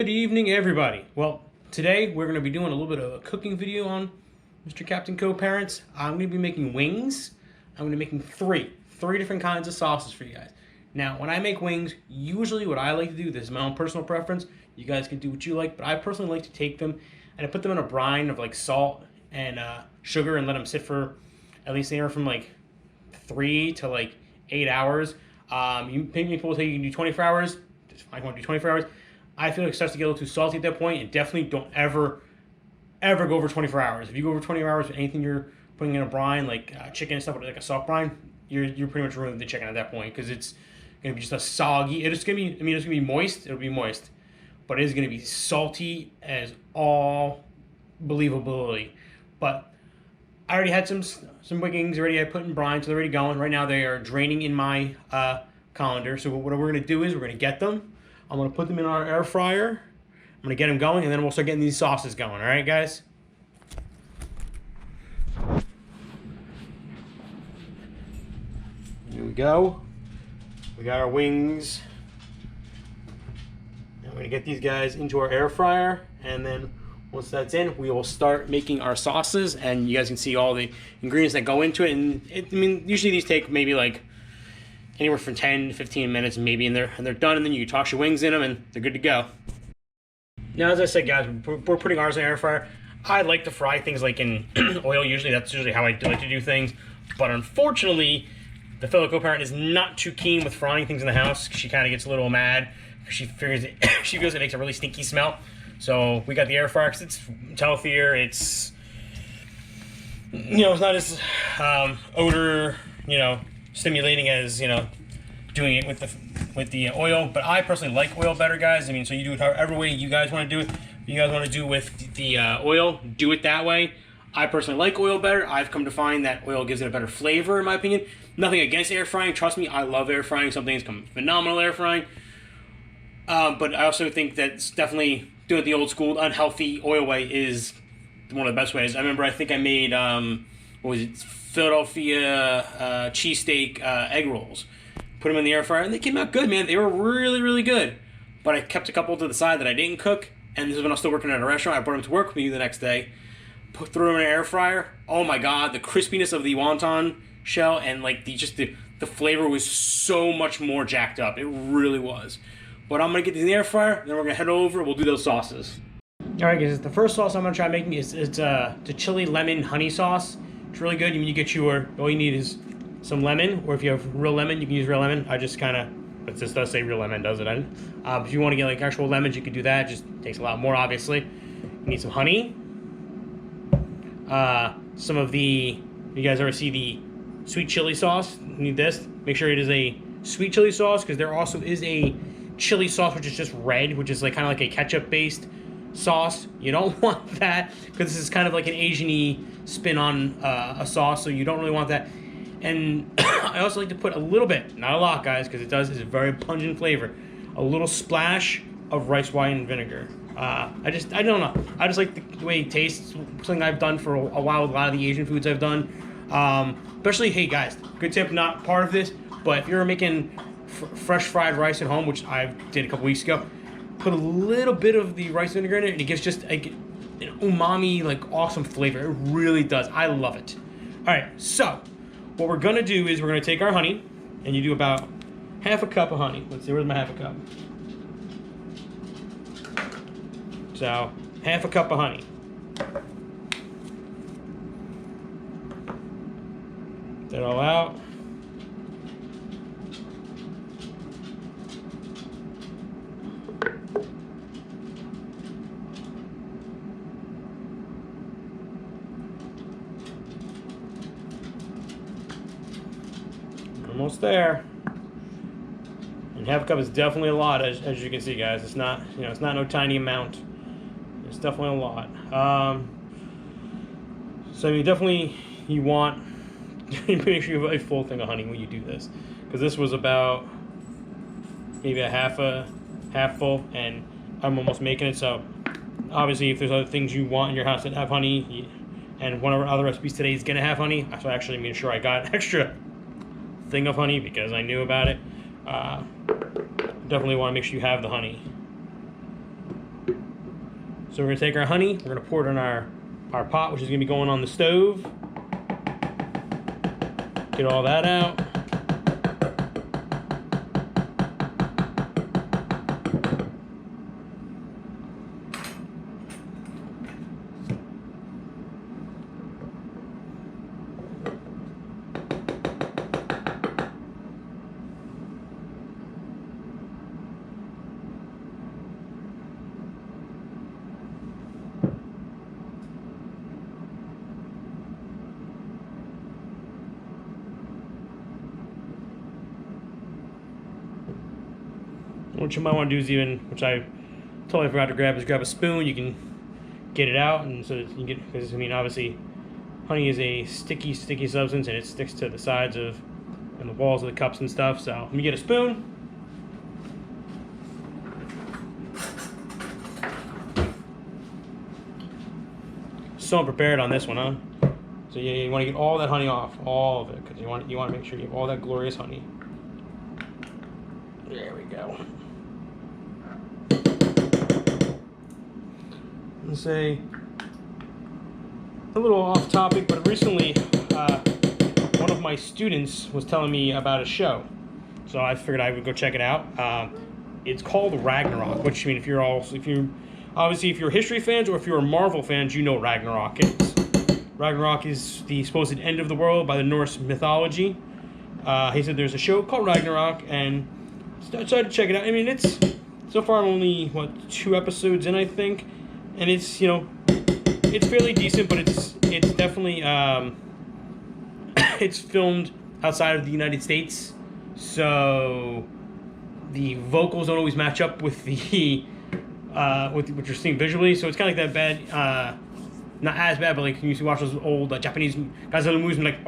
Good evening, everybody. Well, today we're going to be doing a little bit of a cooking video on Mr. Captain Co-Parents. I'm going to be making wings. I'm going to be making three different kinds of sauces for you guys. Now, when I make wings, usually what I like to do, this is my own personal preference, you guys can do what you like, but I personally like to take them and I put them in a brine of like salt and sugar and let them sit for at least anywhere from like 3 to like 8 hours. People say you can do 24 hours. I want to do 24 hours. I feel like it starts to get a little too salty at that point, and definitely don't ever go over 24 hours. If you go over 24 hours with anything you're putting in a brine, like chicken and stuff, like a soft brine, you're pretty much ruining the chicken at that point, because it's gonna be just a soggy. It's gonna be, it's gonna be moist. It'll be moist, but it is gonna be salty as all believability. But I already had some wings already. I put in brine, so they're already going. Right now they are draining in my colander. So what we're gonna do is we're gonna get them. I'm going to put them in our air fryer. I'm going to get them going, and then we'll start getting these sauces going. All right, guys? Here we go. We got our wings. And we're going to get these guys into our air fryer, and then once that's in, we will start making our sauces, and you guys can see all the ingredients that go into it. And usually these take maybe like anywhere from 10 to 15 minutes maybe, and they're done, and then you toss your wings in them, and they're good to go. Now, as I said, guys, we're putting ours in the air fryer. I like to fry things like in oil usually. That's usually how I like to do things. But unfortunately, the fellow co-parent is not too keen with frying things in the house. She kind of gets a little mad because she feels it makes a really stinky smell. So we got the air fryer because it's healthier. It's, it's not as odor, stimulating as doing it with the oil. But I personally like oil better, guys. So you do it however way you guys want to do it. If you guys want to do it with the oil, do it that way. I personally like oil better. I've come to find that oil gives it a better flavor, in my opinion. Nothing against air frying. Trust me, I love air frying. Some things come phenomenal air frying. But I also think that definitely doing it the old school, unhealthy oil way is one of the best ways. I think I made Philadelphia cheesesteak egg rolls. Put them in the air fryer, and they came out good, man. They were really, really good. But I kept a couple to the side that I didn't cook, and this is when I was still working at a restaurant. I brought them to work with me the next day, threw them in an air fryer. Oh my god, the crispiness of the wonton shell and like the flavor was so much more jacked up. It really was. But I'm gonna get these in the air fryer, then we're gonna head over. We'll do those sauces. All right, guys. The first sauce I'm gonna try making is the chili lemon honey sauce. It's really good. You get all you need is some lemon, or if you have real lemon, you can use real lemon. I just it just does say real lemon, does it? If you want to get like actual lemons, you can do that. It just takes a lot more, obviously. You need some honey. Some of you guys ever see the sweet chili sauce? You need this. Make sure it is a sweet chili sauce, because there also is a chili sauce which is just red, which is like kind of like a ketchup based sauce. You don't want that, because this is kind of like an Asian-y spin on a sauce, so you don't really want that. And I also like to put a little bit, not a lot, guys, because it's a very pungent flavor, a little splash of rice wine vinegar. I don't know, I just like the way it tastes. Something I've done for a while with a lot of the Asian foods I've done. Especially, hey guys, good tip, not part of this, but if you're making fresh fried rice at home, which I did a couple weeks ago, put a little bit of the rice vinegar in it, and it gives just an umami, like awesome flavor. It really does. I love it. All right, so what we're gonna do is we're gonna take our honey, and you do about half a cup of honey. Let's see, where's my half a cup? So half a cup of honey. That all out. Almost there. And half a cup is definitely a lot, as you can see, guys. It's not, it's not no tiny amount. It's definitely a lot. So you want to make sure you have a full thing of honey when you do this, because this was about maybe a half full, and I'm almost making it. So obviously, if there's other things you want in your house that have honey, and one of our other recipes today is gonna have honey, so I actually made sure I got extra thing of honey because I knew about it. Definitely want to make sure you have the honey. So we're gonna take our honey, we're gonna pour it in our pot, which is gonna be going on the stove. Get all that out. What you might want to do is even, which I totally forgot to grab, is grab a spoon. You can get it out, and so that you get, because I mean, obviously, honey is a sticky substance, and it sticks to the sides of and the walls of the cups and stuff. So let me get a spoon. So unprepared on this one, huh? So yeah, you want to get all that honey off, all of it, because you want to make sure you have all that glorious honey. There we go. Let's say a little off topic, but recently one of my students was telling me about a show, so I figured I would go check it out. It's called Ragnarok, which, I mean, if you're history fans or if you're Marvel fans, you know Ragnarok is. Ragnarok is the supposed end of the world by the Norse mythology. He said there's a show called Ragnarok, and I decided to check it out. I mean, it's so far I'm only 2 episodes in, I think, and it's, you know, it's fairly decent, but it's definitely it's filmed outside of the United States, so the vocals don't always match up with the with what you're seeing visually. So it's kind of like that bad, not as bad, but like you used to watch those old Japanese guys that are movies like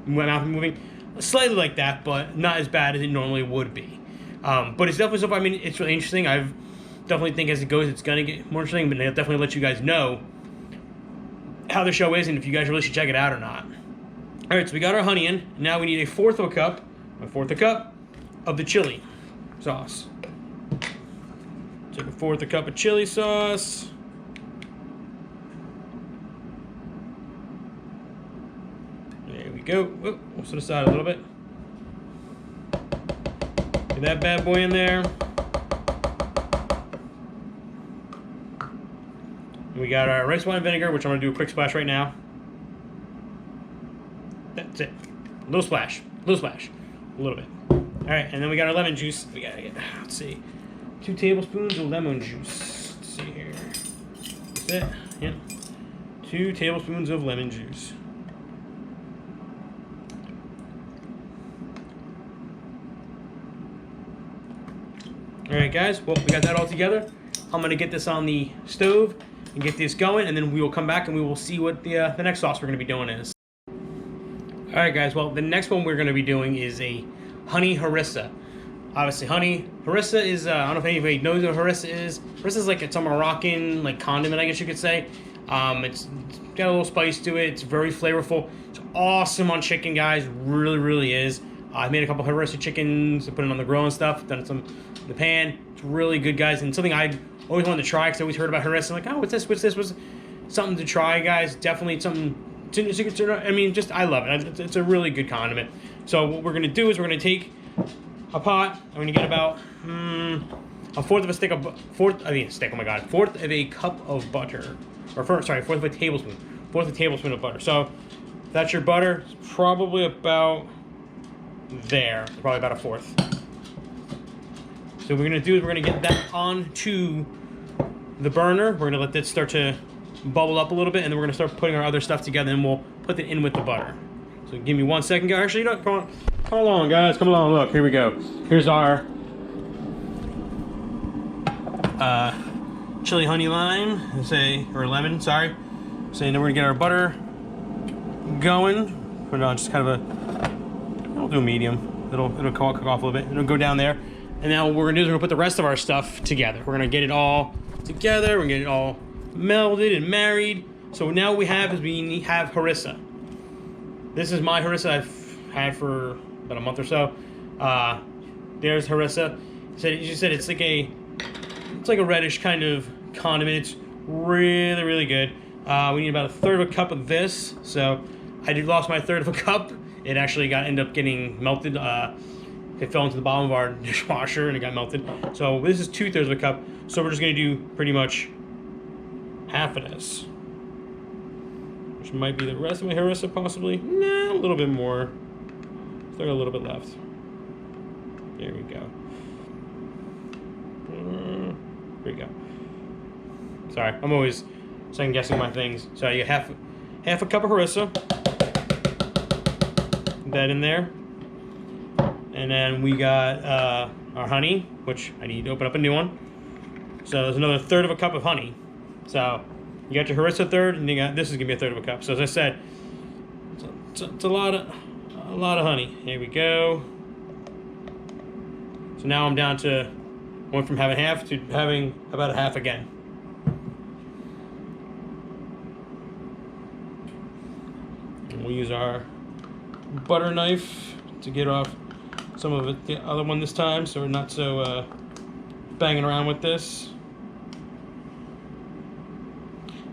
mouth moving, slightly like that, but not as bad as it normally would be. But it's definitely so far. I mean, it's really interesting. I've definitely think as it goes, it's gonna get more interesting. But I'll definitely let you guys know how the show is and if you guys really should check it out or not. All right, so we got our honey in. Now we need a fourth of a cup of the chili sauce. Take a fourth of a cup of chili sauce. There we go. Whoop, we'll set aside a little bit. Get that bad boy in there. And we got our rice wine vinegar, which I'm going to do a quick splash right now. That's it. A little splash. A little bit. All right, and then we got our lemon juice. We got to get, let's see, 2 tablespoons of lemon juice. Let's see here. That's it. Yep. 2 tablespoons of lemon juice. All right, guys. Well, we got that all together. I'm going to get this on the stove and get this going, and then we will come back and we will see what the next sauce we're going to be doing is. All right, guys. Well, the next one we're going to be doing is a honey harissa. Obviously, honey harissa is I don't know if anybody knows what harissa is. Harissa is like, it's a Moroccan like condiment, I guess you could say. It's got a little spice to it. It's very flavorful. It's awesome on chicken, guys. Really is. I made a couple harissa chickens. I put it on the grill and stuff. Done some in the pan. It's really good, guys, and something I always wanted to try because I always heard about harissa. I'm like, oh, what's this? Was something to try, guys. Definitely something. I mean, just I love it. It's a really good condiment. So what we're gonna do is we're gonna take a pot. I'm gonna get about a fourth of a cup of butter, or fourth of a tablespoon of butter. So that's your butter. It's probably about there. Probably about a fourth. So what we're gonna do is we're gonna get that onto the burner. We're gonna let that start to bubble up a little bit, and then we're gonna start putting our other stuff together, and we'll put it in with the butter. So give me 1 second, guys. Actually, you know, come along, guys. Come along. Look, here we go. Here's our chili honey lime, or lemon. Sorry. So then we're gonna get our butter going. Put it on just kind of we'll do a medium. It'll cook off a little bit. It'll go down there. And now what we're gonna do is we're gonna put the rest of our stuff together. We're gonna get it all together. We're gonna get it all melded and married. So now what we have is we have harissa. This is my harissa I've had for about a month or so. There's harissa. She said it's like It's like a reddish kind of condiment. It's really, really good. We need about a third of a cup of this. So I did lost my third of a cup. It actually ended up getting melted. It fell into the bottom of our dishwasher and it got melted. So this is 2/3 of a cup. So we're just gonna do pretty much half of this, which might be the rest of my harissa possibly. Nah, a little bit more. Still got a little bit left. There we go. There we go. Sorry, I'm always second guessing my things. So you have half a cup of harissa. Put that in there. And then we got our honey, which I need to open up a new one. So there's another third of a cup of honey. So you got your harissa third, and you got this is gonna be a third of a cup. So as I said, it's a lot of honey. Here we go. So now I'm down to went from having half to having about a half again. And we'll use our butter knife to get off some of it, the other one this time, so we're not so banging around with this.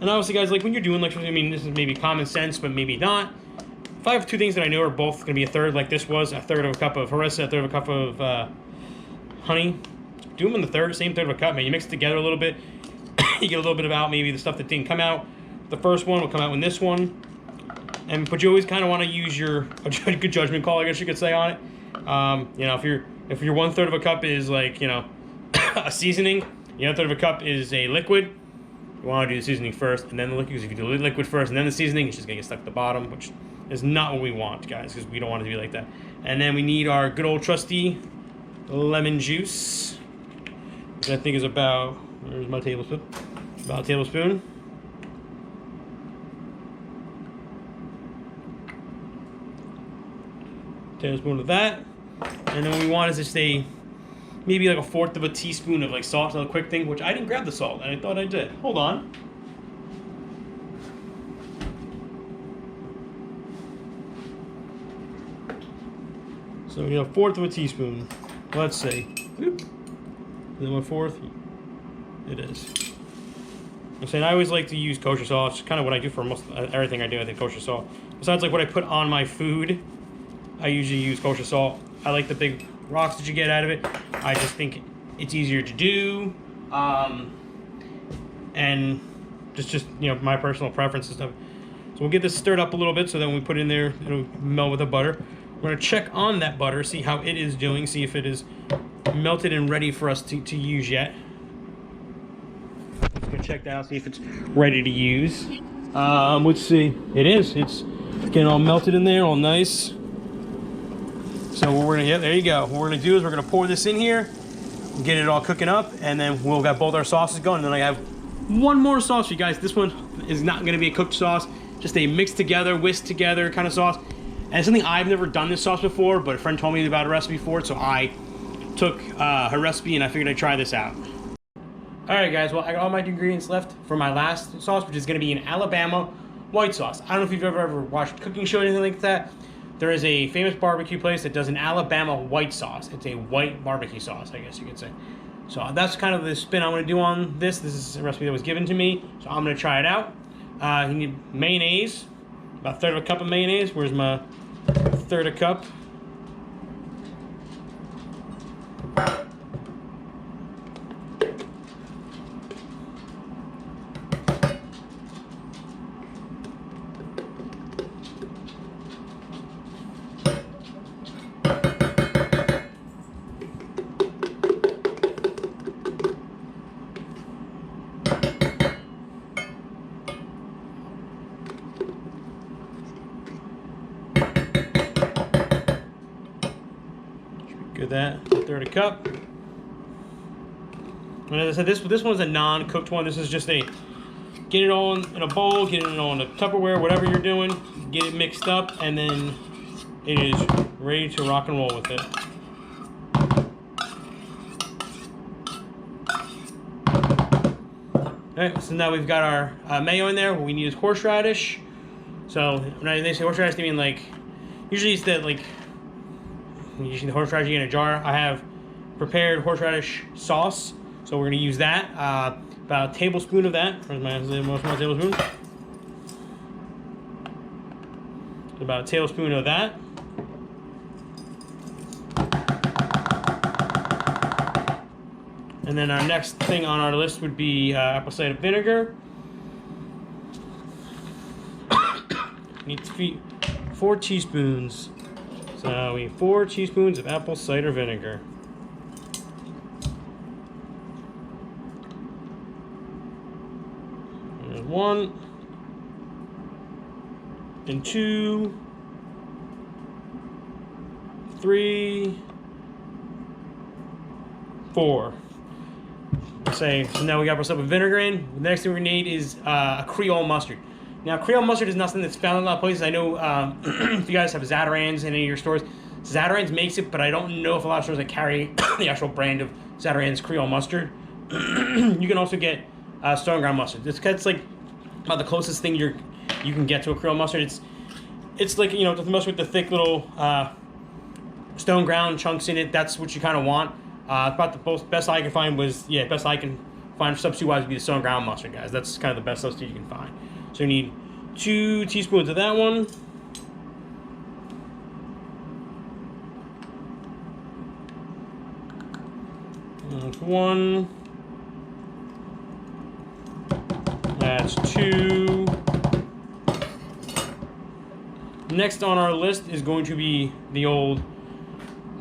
And obviously, guys, like when you're doing like, I mean, this is maybe common sense, but maybe not. If I have two things that I know are both going to be a third, like this was, a third of a cup of harissa, a third of a cup of honey, do them in the same third of a cup, man. You mix it together a little bit, you get a little bit about maybe the stuff that didn't come out. The first one will come out in this one, but you always kind of want to use your good judgment call, I guess you could say, on it. You know, if your 1/3 of a cup is like, you know, a seasoning, the other third of a cup is a liquid, you want to do the seasoning first and then the liquid. Because if you do the liquid first and then the seasoning, it's just gonna get stuck at the bottom, which is not what we want, guys, because we don't want it to be like that. And then we need our good old trusty lemon juice, which I think is about, where's my tablespoon? About a tablespoon. Tablespoon of that. And then what we want is just maybe like a 1/4 of a teaspoon of like salt, a quick thing, which I didn't grab the salt, and I thought I did. Hold on. So we need a 1/4 of a teaspoon. Let's see. Oop. Is it 1/4? It is. I'm saying I always like to use kosher salt. It's kind of what I do for most everything I do. I think kosher salt. Besides like what I put on my food, I usually use kosher salt. I like the big rocks that you get out of it. I just think it's easier to do, and just you know, my personal preference and stuff. So we'll get this stirred up a little bit, so then when we put it in there, it'll melt with the butter. We're gonna check on that butter, see how it is doing, see if it is melted and ready for us to use yet. Let's go check that out, see if it's ready to use. Let's see. It is. It's getting all melted in there, all nice. So what we're gonna get, there you go. What we're gonna do is we're gonna pour this in here, get it all cooking up, and then we'll got both our sauces going. And then I have one more sauce for you guys. This one is not gonna be a cooked sauce, just a mixed together, whisked together kind of sauce. And it's something I've never done this sauce before, but a friend told me about a recipe for it, so I took her recipe and I figured I'd try this out. All right, guys. Well, I got all my ingredients left for my last sauce, which is gonna be an Alabama white sauce. I don't know if you've ever watched a cooking show or anything like that. There is a famous barbecue place that does an Alabama white sauce. It's a white barbecue sauce, I guess you could say. So that's kind of the spin I'm going to do on this. This is a recipe that was given to me, so I'm going to try it out. You need mayonnaise, about a third of a cup of mayonnaise. Where's my third of a cup? Good, that third of a cup. And as I said, this one's a non-cooked one. This is just a get it all in a bowl, get it all in a Tupperware, whatever you're doing, get it mixed up, and then it is ready to rock and roll with it. Alright, so now we've got our mayo in there. What we need is horseradish. So when they say horseradish, they mean like, usually it's that like, usually the horseradish in a jar. I have prepared horseradish sauce, So we're going to use that. About a tablespoon of that. Where's my tablespoon? About a tablespoon of that. And then our next thing on our list would be apple cider vinegar. Need 4 teaspoons. So we need 4 teaspoons of apple cider vinegar. There's 1 and 2, 3, 4. So now we got ourselves with vinegar in. The next thing we need is a Creole mustard. Now, Creole mustard is nothing that's found in a lot of places. I know if you guys have Zatarain's in any of your stores, Zatarain's makes it, but I don't know if a lot of stores that carry the actual brand of Zatarain's Creole mustard. You can also get stone ground mustard. It's like about the closest thing you can get to a Creole mustard. It's like, you know, the mustard with the thick little stone ground chunks in it. That's what you kind of want. About the best I can find was, best I can find substitute-wise would be the stone ground mustard, guys. That's kind of the best substitute you can find. So you need 2 teaspoons of that one. That's 1. That's 2. Next on our list is going to be the old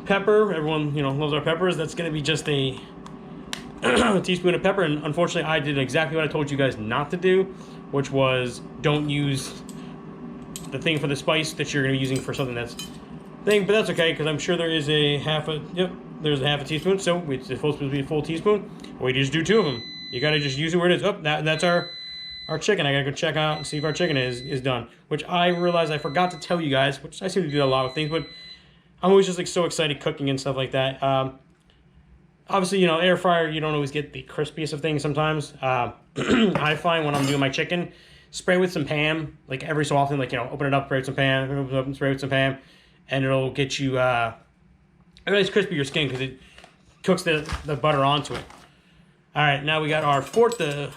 pepper. Everyone, loves our peppers. That's going to be just a teaspoon of pepper. And unfortunately, I did exactly what I told you guys not to do, which was don't use the thing for the spice that you're going to be using for something that's thing. But that's okay, because I'm sure there is there's a half a teaspoon. So it's supposed to be a full teaspoon. We just do 2 of them. You got to just use it where it is. Oh, that's our chicken. I got to go check out and see if our chicken is done. Which I realized I forgot to tell you guys, which I seem to do a lot of things, but I'm always just like so excited cooking and stuff like that. Obviously, air fryer, you don't always get the crispiest of things sometimes. I find when I'm doing my chicken, spray with some Pam, like every so often, open it up, spray with some Pam, open it up and spray with some Pam, and it'll get you a nice crispy your skin because it cooks the butter onto it. All right, now we got our 4th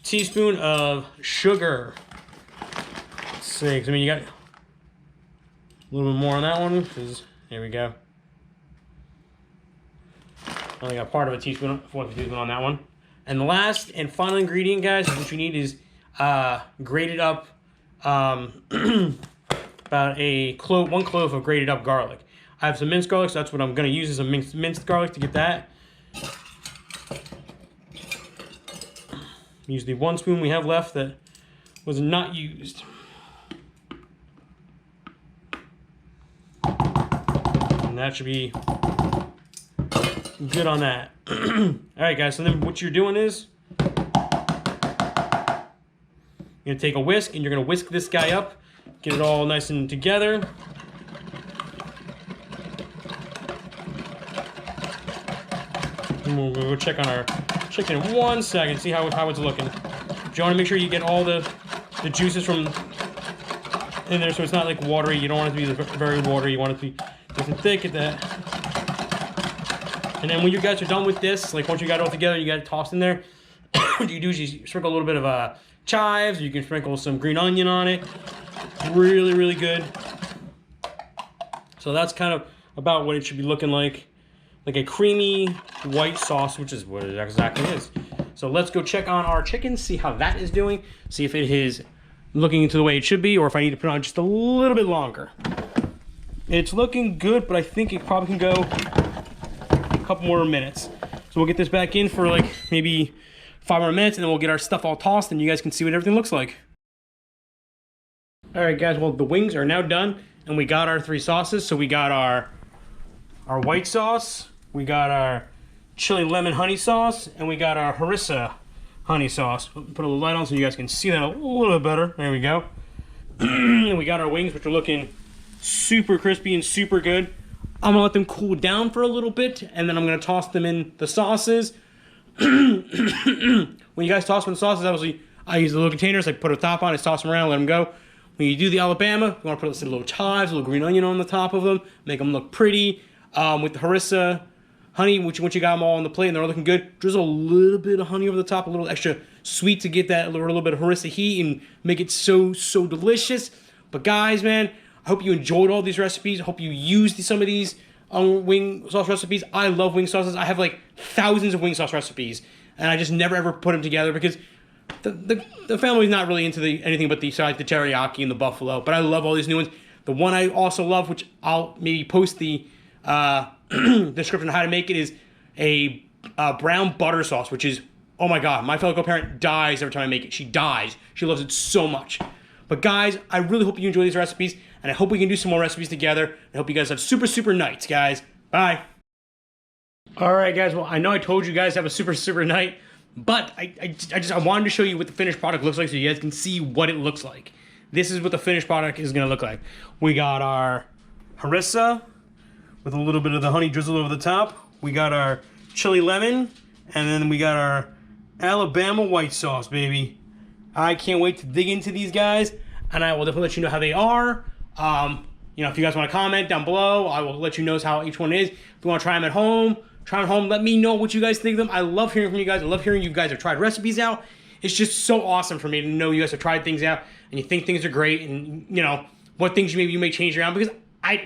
teaspoon of sugar. Let's see, because you got a little bit more on that one, because here we go. I only got part of a teaspoon, 4th teaspoon on that one. And the last and final ingredient, guys, what you need is grated up, about 1 clove of grated up garlic. I have some minced garlic, so that's what I'm going to use, is some minced garlic to get that. Use the 1 spoon we have left that was not used. And that should be good on that. Alright, guys, so then what you're doing is you're going to take a whisk and you're going to whisk this guy up, get it all nice and together. And we'll go check on our chicken in 1 second, see how it's looking. You want to make sure you get all the juices from in there, so it's not like watery. You don't want it to be very watery. You want it to be nice and thick at that. And then when you guys are done with this, once you got it all together, you got it tossed in there. What you do is you sprinkle a little bit of chives. You can sprinkle some green onion on it. Really, really good. So that's kind of about what it should be looking like a creamy white sauce, which is what it exactly is. So let's go check on our chicken, see how that is doing, see if it is looking into the way it should be, or if I need to put it on just a little bit longer. It's looking good, but I think it probably can go a couple more minutes. So we'll get this back in for maybe 5 more minutes, and then we'll get our stuff all tossed, and you guys can see what everything looks like. All right, guys, well, the wings are now done, and we got our 3 sauces. So we got our white sauce, we got our chili lemon honey sauce, and we got our harissa honey sauce. Put a little light on so you guys can see that a little bit better. There we go. And we got our wings, which are looking super crispy and super good. I'm gonna let them cool down for a little bit, and then I'm gonna toss them in the sauces. When you guys toss them in the sauces, obviously I use the little containers. I put a top on it, toss them around, let them go. When you do the Alabama, you want to put a little chives, a little green onion on the top of them, make them look pretty. With the harissa honey, once you got them all on the plate and they're all looking good, drizzle a little bit of honey over the top, a little extra sweet to get that little bit of harissa heat and make it so delicious. But guys, man, I hope you enjoyed all these recipes. I hope you used some of these wing sauce recipes. I love wing sauces. I have like thousands of wing sauce recipes, and I just never ever put them together because the family's not really into anything but the teriyaki and the buffalo. But I love all these new ones. The one I also love, which I'll maybe post the description of how to make it, is a brown butter sauce, which is, oh my god, my fellow co-parent dies every time I make it. She dies. She loves it so much. But guys, I really hope you enjoy these recipes, and I hope we can do some more recipes together. I hope you guys have super nights, guys. Bye. All right, guys. Well, I know I told you guys to have a super night, but I wanted to show you what the finished product looks like so you guys can see what it looks like. This is what the finished product is going to look like. We got our harissa with a little bit of the honey drizzle over the top. We got our chili lemon, and then we got our Alabama white sauce, baby. I can't wait to dig into these guys, and I will definitely let you know how they are. You know, if you guys want to comment down below, I will let you know how each one is. If you want to try them at home, let me know what you guys think of them. I love hearing from you guys. I love hearing you guys have tried recipes out. It's just so awesome for me to know you guys have tried things out and you think things are great, and you know what things you may change around, because I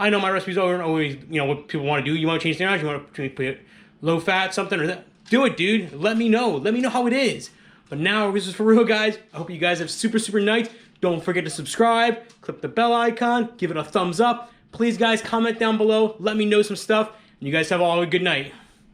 know my recipes are always, you know, what people want to do. You want to change things around, you want to put low fat something or that. Do it, dude. Let me know. Let me know how it is. But now, this is for real, guys. I hope you guys have super nights. Don't forget to subscribe, click the bell icon, give it a thumbs up. Please, guys, comment down below. Let me know some stuff. And you guys have all a good night.